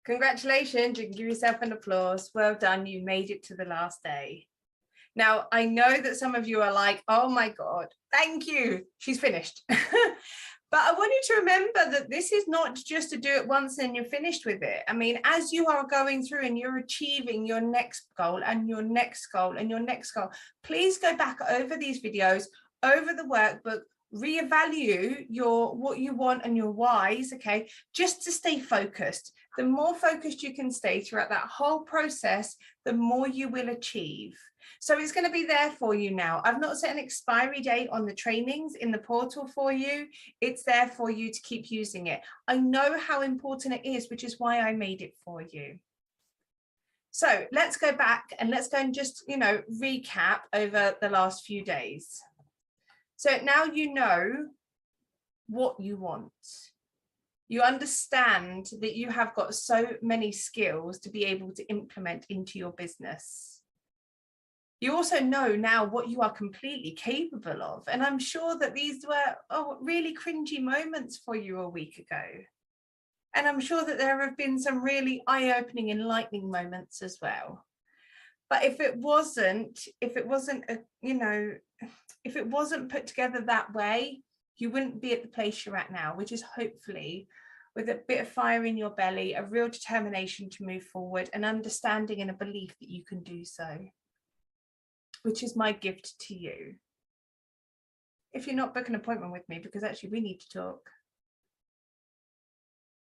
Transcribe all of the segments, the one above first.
Congratulations, you can give yourself an applause. Well done, you made it to the last day. Now, I know that some of you are like, oh my God, thank you, she's finished. But I want you to remember that this is not just to do it once and you're finished with it. I mean, as you are going through and you're achieving your next goal and your next goal and your next goal, please go back over these videos, over the workbook, reevaluate what you want and your whys, okay, just to stay focused. The more focused you can stay throughout that whole process, the more you will achieve. So it's going to be there for you now. I've not set an expiry date on the trainings in the portal for you. It's there for you to keep using it. I know how important it is, which is why I made it for you. So let's go back and let's go and just, recap over the last few days. So now you know what you want. You understand that you have got so many skills to be able to implement into your business. You also know now what you are completely capable of. And I'm sure that these were really cringy moments for you a week ago. And I'm sure that there have been some really eye-opening, enlightening moments as well. But if it wasn't put together that way, you wouldn't be at the place you're at now, which is hopefully with a bit of fire in your belly, a real determination to move forward, an understanding and a belief that you can do so, which is my gift to you. If you're not, book an appointment with me, because actually we need to talk.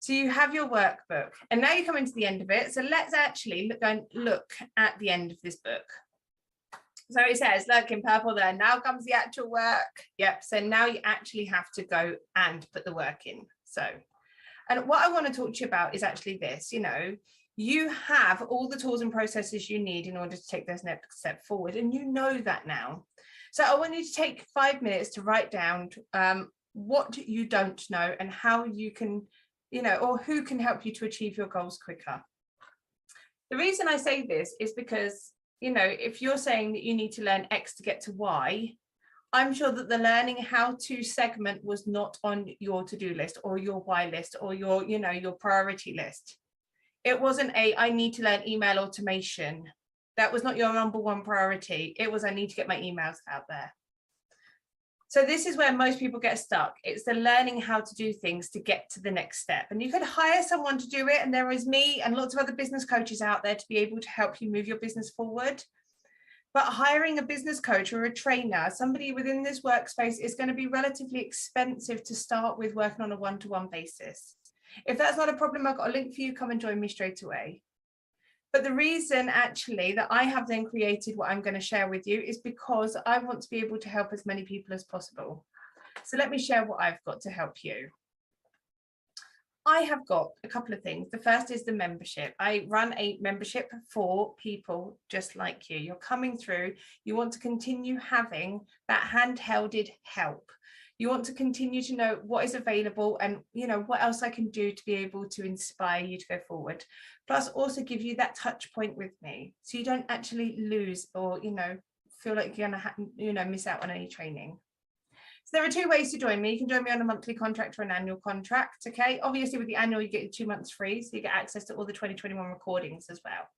So you have your workbook and now you're coming to the end of it. So let's actually look at the end of this book. So it says, look in purple there, now comes the actual work. Yep, so now you actually have to go and put the work in. So, and what I want to talk to you about is actually this, you have all the tools and processes you need in order to take this next step forward. And you know that now. So I want you to take 5 minutes to write down what you don't know and how you can, or who can help you to achieve your goals quicker. The reason I say this is because, if you're saying that you need to learn X to get to Y, I'm sure that the learning how to segment was not on your to-do list or your Y list or your, your priority list. It wasn't I need to learn email automation. That was not your number one priority. It was, I need to get my emails out there. So this is where most people get stuck. It's the learning how to do things to get to the next step. And you could hire someone to do it. And there is me and lots of other business coaches out there to be able to help you move your business forward. But hiring a business coach or a trainer, somebody within this workspace, is going to be relatively expensive to start with, working on a one-to-one basis. If that's not a problem, I've got a link for you. Come and join me straight away. But the reason actually that I have then created what I'm going to share with you is because I want to be able to help as many people as possible. So let me share what I've got to help you. I have got a couple of things. The first is the membership. I run a membership for people just like you. You're coming through, you want to continue having that handhelded help. You want to continue to know what is available and what else I can do to be able to inspire you to go forward. Plus also give you that touch point with me, so you don't actually lose or feel like you're gonna miss out on any training. So there are two ways to join me. You can join me on a monthly contract or an annual contract. Okay, obviously with the annual you get 2 months free, so you get access to all the 2021 recordings as well.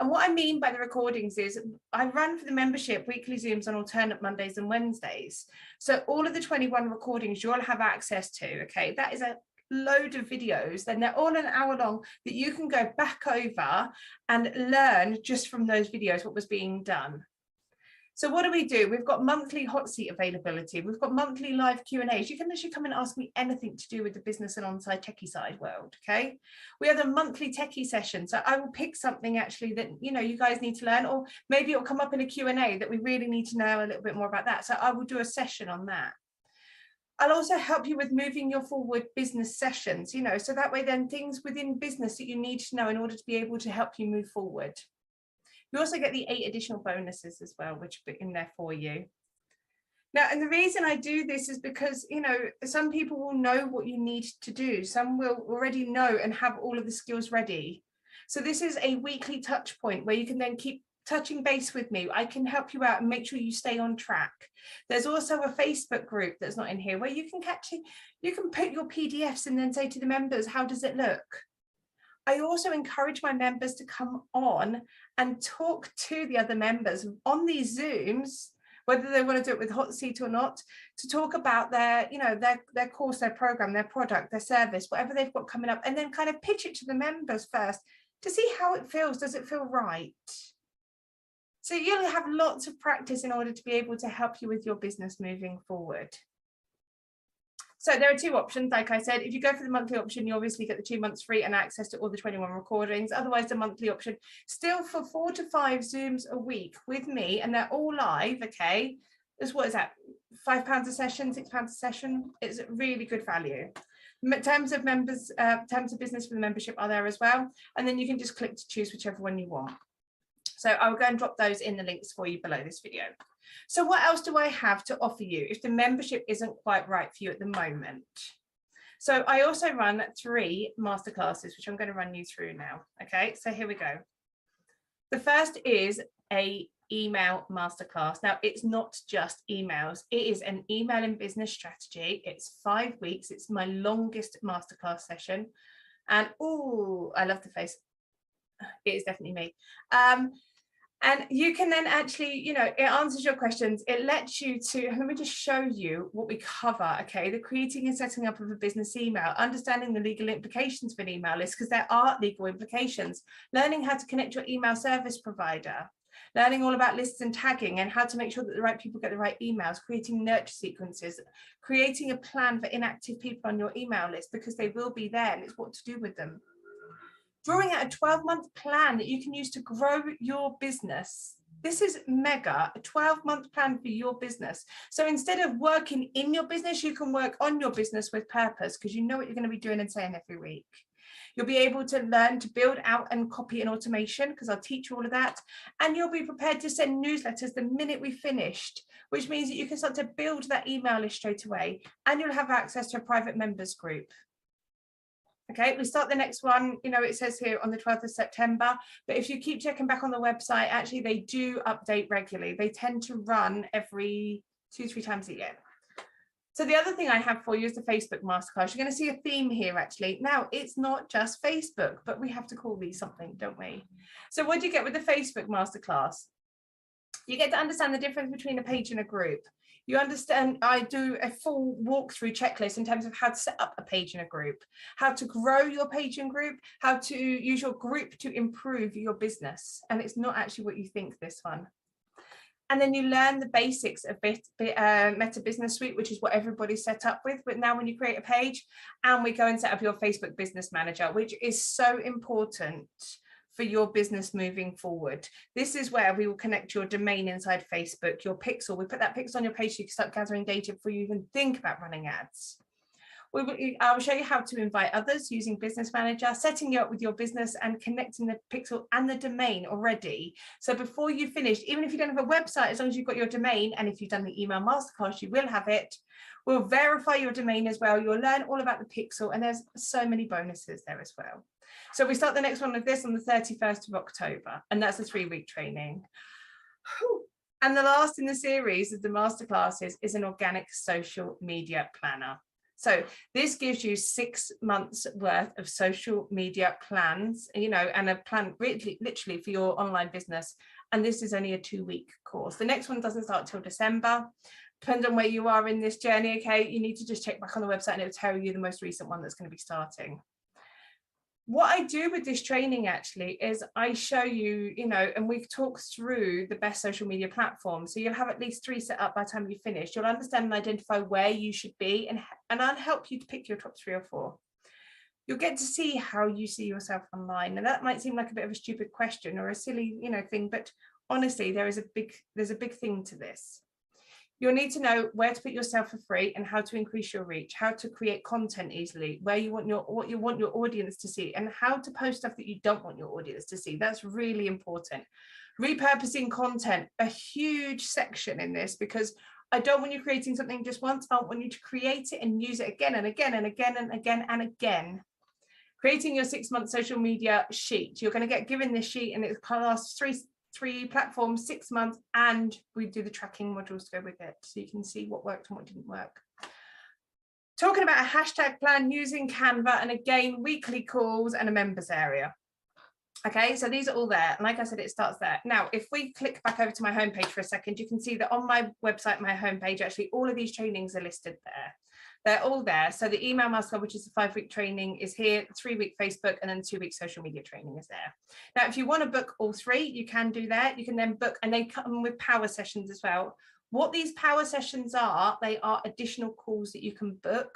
And what I mean by the recordings is I run for the membership weekly Zooms on alternate Mondays and Wednesdays. So all of the 21 recordings you'll have access to, okay? That is a load of videos, then they're all an hour long that you can go back over and learn just from those videos what was being done. So what do? We've got monthly hot seat availability. We've got monthly live Q&As. You can literally come and ask me anything to do with the business and on-site techie side world, okay? We have a monthly techie session. So I will pick something actually that, you guys need to learn, or maybe it'll come up in a Q&A that we really need to know a little bit more about that. So I will do a session on that. I'll also help you with moving your forward business sessions, so that way then things within business that you need to know in order to be able to help you move forward. You also get the 8 additional bonuses as well, which are in there for you. Now, and the reason I do this is because, some people will know what you need to do. Some will already know and have all of the skills ready. So this is a weekly touch point where you can then keep touching base with me. I can help you out and make sure you stay on track. There's also a Facebook group that's not in here where you can put your PDFs and then say to the members, how does it look? I also encourage my members to come on and talk to the other members on these Zooms, whether they want to do it with hot seat or not, to talk about their, you know, their course, their program, their product, their service, whatever they've got coming up, and then kind of pitch it to the members first to see how it feels. Does it feel right? So you'll have lots of practice in order to be able to help you with your business moving forward. So there are two options. Like I said, if you go for the monthly option, you obviously get the 2 months free and access to all the 21 recordings. Otherwise, the monthly option, still for 4 to 5 Zooms a week with me, and they're all live, okay? What is that, £5 a session, £6 a session? It's really good value. Terms of members, terms of business for the membership are there as well. And then you can just click to choose whichever one you want. So I'll go and drop those in the links for you below this video. So what else do I have to offer you if the membership isn't quite right for you at the moment? So I also run 3 masterclasses, which I'm going to run you through now. Okay, so here we go. The first is a email masterclass. Now, it's not just emails. It is an email and business strategy. It's 5 weeks. It's my longest masterclass session. And oh, I love the face. It is definitely me. And you can then actually, you know, it answers your questions. It lets you to, let me just show you what we cover, okay? The creating and setting up of a business email, understanding the legal implications of an email list, because there are legal implications, learning how to connect your email service provider, learning all about lists and tagging and how to make sure that the right people get the right emails, creating nurture sequences, creating a plan for inactive people on your email list, because they will be there and it's what to do with them. Drawing out a 12-month plan that you can use to grow your business. This is mega, a 12-month plan for your business. So instead of working in your business, you can work on your business with purpose, because you know what you're going to be doing and saying every week. You'll be able to learn to build out and copy an automation, because I'll teach you all of that. And you'll be prepared to send newsletters the minute we've finished, which means that you can start to build that email list straight away. And you'll have access to a private members group. Okay, we start the next one, you know, it says here on the 12th of September, but if you keep checking back on the website, actually they do update regularly. They tend to run every 2-3 times a year. So the other thing I have for you is the Facebook masterclass. You're going to see a theme here actually. Now, it's not just Facebook, but we have to call these something, don't we? So what do you get with the Facebook masterclass? You get to understand the difference between a page and a group. You understand, I do a full walkthrough checklist in terms of how to set up a page in a group, how to grow your page and group, how to use your group to improve your business. And it's not actually what you think, this one. And then you learn the basics of Meta Business Suite, which is what everybody's set up with. But now when you create a page, and we go and set up your Facebook Business Manager, which is so important for your business moving forward. This is where we will connect your domain inside Facebook, your pixel. We put that pixel on your page so you can start gathering data before you even think about running ads. I'll show you how to invite others using Business Manager, setting you up with your business and connecting the pixel and the domain already. So before you finish, even if you don't have a website, as long as you've got your domain, and if you've done the email masterclass, you will have it. We'll verify your domain as well. You'll learn all about the pixel, and there's so many bonuses there as well. So we start the next one of this on the 31st of October, and that's a 3-week training. And the last in the series of the masterclasses is an organic social media planner. So this gives you 6 months worth of social media plans, you know, and a plan literally for your online business. And this is only a 2-week course. The next one doesn't start till December. Depends on where you are in this journey. Okay, you need to just check back on the website and it will tell you the most recent one that's going to be starting. What I do with this training actually is I show you, you know, and we talk through the best social media platforms. So you'll have at least 3 set up by the time you finish. You'll understand and identify where you should be, and I'll help you to pick your top 3 or 4. You'll get to see how you see yourself online. And that might seem like a bit of a stupid question or a silly, you know, thing, but honestly, there's a big thing to this. You'll need to know where to put yourself for free and how to increase your reach, how to create content easily, what you want your audience to see, and how to post stuff that you don't want your audience to see. That's really important. Repurposing content, a huge section in this, because I don't want you creating something just once. I want you to create it and use it again and again and again and again and again. Creating your 6-month social media sheet. You're going to get given this sheet, and it lasts 3 platforms, 6 months, and we do the tracking modules to go with it, so you can see what worked and what didn't work. Talking about a hashtag plan using Canva, and again, weekly calls and a members area. Okay, so these are all there. And like I said, it starts there. Now, if we click back over to my homepage for a second, you can see that on my website, my homepage, actually, all of these trainings are listed there. They're all there. So the email master, which is a 5-week training, is here, 3-week Facebook, and then 2-week social media training is there. Now, if you want to book all 3, you can do that. You can then book, and they come with power sessions as well. What these power sessions are, they are additional calls that you can book.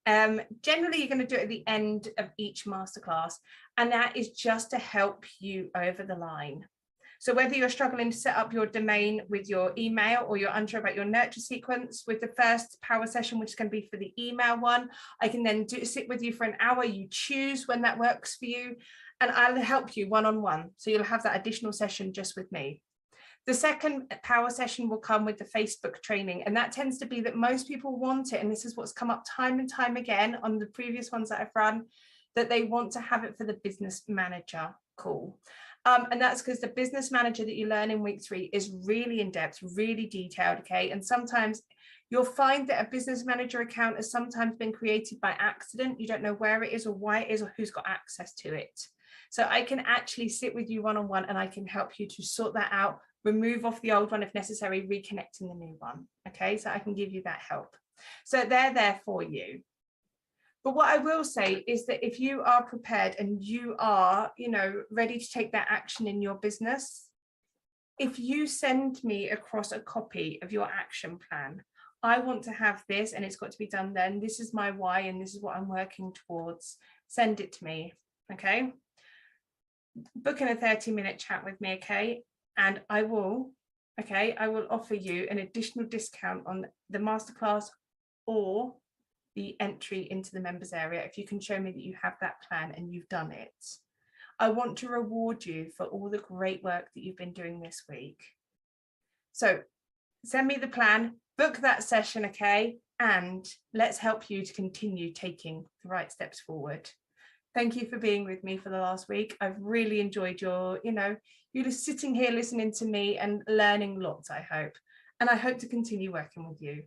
Generally, you're going to do it at the end of each masterclass, and that is just to help you over the line. So whether you're struggling to set up your domain with your email, or you're unsure about your nurture sequence, with the first power session, which is going to be for the email one, I can then sit with you for an hour. You choose when that works for you, and I'll help you one-on-one. So you'll have that additional session just with me. The second power session will come with the Facebook training, and that tends to be that most people want it, and this is what's come up time and time again on the previous ones that I've run, that they want to have it for the business manager call. And that's because the business manager that you learn in week 3 is really in depth, really detailed, okay? And sometimes you'll find that a business manager account has sometimes been created by accident. You don't know where it is or why it is or who's got access to it. So I can actually sit with you one-on-one, and I can help you to sort that out, remove off the old one if necessary, reconnecting the new one. Okay, so I can give you that help. So they're there for you. But what I will say is that if you are prepared and you are, ready to take that action in your business, if you send me across a copy of your action plan, I want to have this and it's got to be done then. This is my why and this is what I'm working towards. Send it to me, okay? Book in a 30-minute chat with me, okay? And I will offer you an additional discount on the masterclass or the entry into the members area if you can show me that you have that plan and you've done it. I want to reward you for all the great work that you've been doing this week. So send me the plan, book that session, okay? And let's help you to continue taking the right steps forward. Thank you for being with me for the last week. I've really enjoyed you're just sitting here listening to me and learning lots, I hope. And I hope to continue working with you.